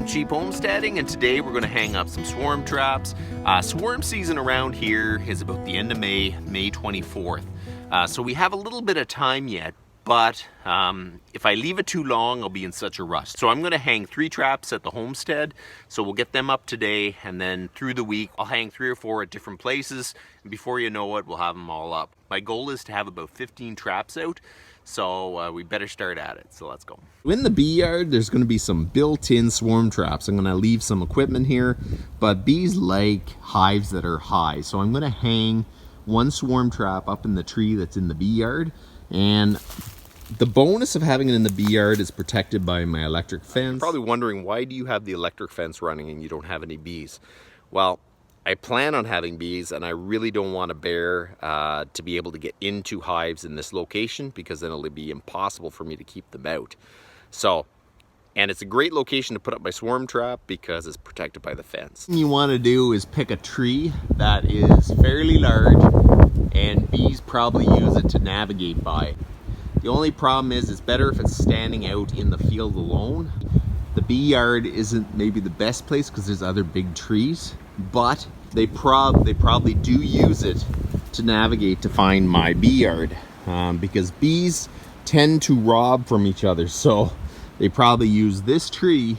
Cheap homesteading, and today we're going to hang up some swarm traps. Swarm season around here is about the end of May 24th. So we have a little bit of time yet, but if I leave it too long, I'll be in such a rush. So I'm going to hang 3 traps at the homestead. So we'll get them up today, and then through the week, I'll hang 3 or 4 at different places. And before you know it, we'll have them all up. My goal is to have about 15 traps out. So we better start at it. So let's go. In the bee yard, there's going to be some built-in swarm traps. I'm going to leave some equipment here, but bees like hives that are high. So I'm going to hang 1 swarm trap up in the tree that's in the bee yard. And the bonus of having it in the bee yard is protected by my electric fence. You're probably wondering, why do you have the electric fence running and you don't have any bees? Well, I plan on having bees, and I really don't want a bear to be able to get into hives in this location, because then it'll be impossible for me to keep them out. So, and it's a great location to put up my swarm trap because it's protected by the fence. What you want to do is pick a tree that is fairly large and bees probably use it to navigate by. The only problem is it's better if it's standing out in the field alone. The bee yard isn't maybe the best place because there's other big trees, but they probably do use it to navigate to find my bee yard, because bees tend to rob from each other, so they probably use this tree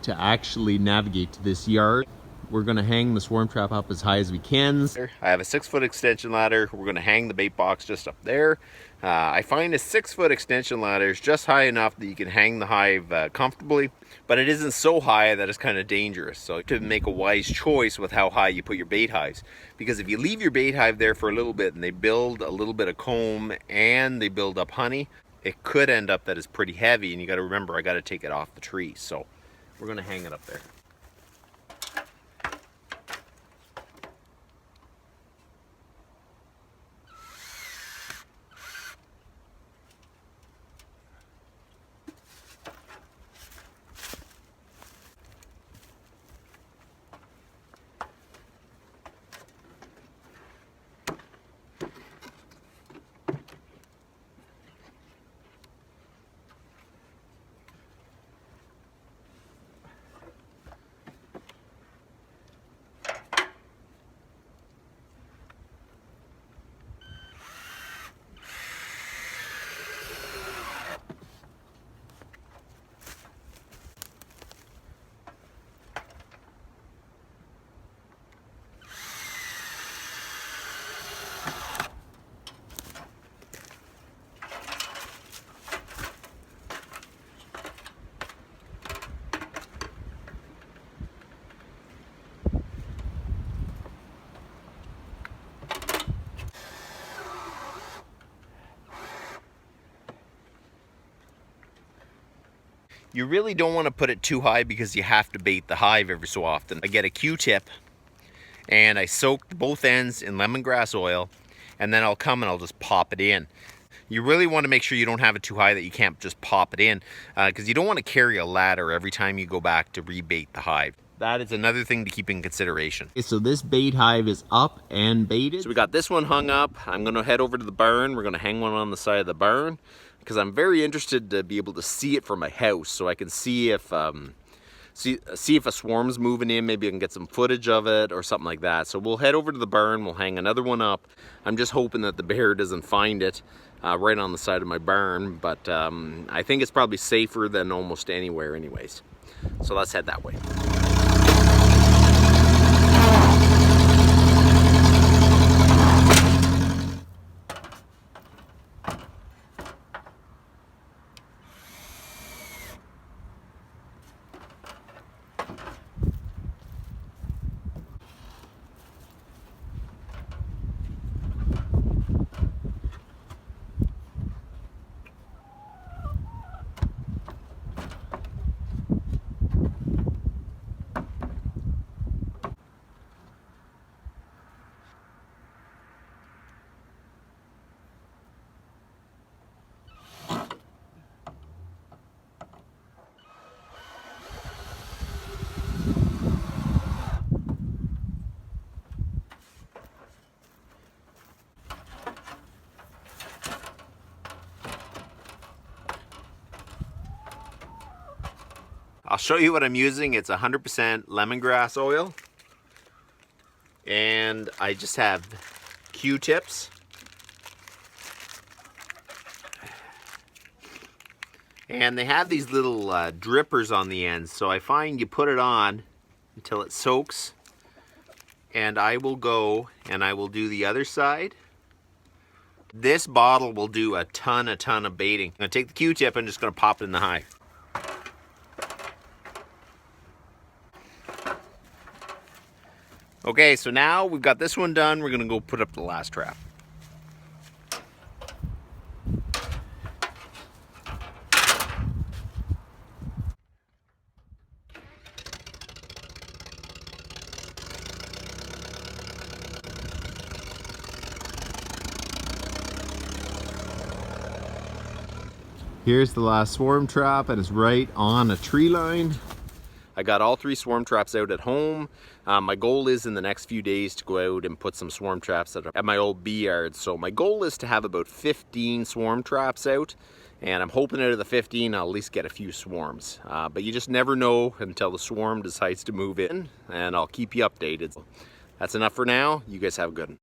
to actually navigate to this yard. We're going to hang the swarm trap up as high as we can. I have a 6-foot extension ladder. We're going to hang the bait box just up there. I find a 6-foot extension ladder is just high enough that you can hang the hive comfortably, but it isn't so high that it's kind of dangerous. So to make a wise choice with how high you put your bait hives, because if you leave your bait hive there for a little bit and they build a little bit of comb and they build up honey, it could end up that it's pretty heavy, and you got to remember, I got to take it off the tree. So we're going to hang it up there. You really don't want to put it too high because you have to bait the hive every so often. I get a Q-tip and I soak both ends in lemongrass oil, and then I'll come and I'll just pop it in. You really want to make sure you don't have it too high that you can't just pop it in, because you don't want to carry a ladder every time you go back to rebait the hive. That is another thing to keep in consideration. Okay, so this bait hive is up and baited. So we got this one hung up. I'm going to head over to the barn. We're going to hang one on the side of the barn, because I'm very interested to be able to see it from my house, so I can see if see if a swarm's moving in. Maybe I can get some footage of it or something like that. So we'll head over to the barn. We'll hang another one up. I'm just hoping that the bear doesn't find it right on the side of my barn, but I think it's probably safer than almost anywhere anyways. So let's head that way. show you what I'm using. It's 100% lemongrass oil. And I just have Q-tips. And they have these little drippers on the ends. So I find you put it on until it soaks. And I will go and I will do the other side. This bottle will do a ton of baiting. I'm gonna take the Q-tip and just gonna pop it in the hive. Okay, so now we've got this one done. We're gonna go put up the last trap. Here's the last swarm trap, and it's right on a tree line. I got all 3 swarm traps out at home. My goal is in the next few days to go out and put some swarm traps at my old bee yard. So my goal is to have about 15 swarm traps out, and I'm hoping out of the 15 I'll at least get a few swarms. But you just never know until the swarm decides to move in, and I'll keep you updated. That's enough for now. You guys have a good one.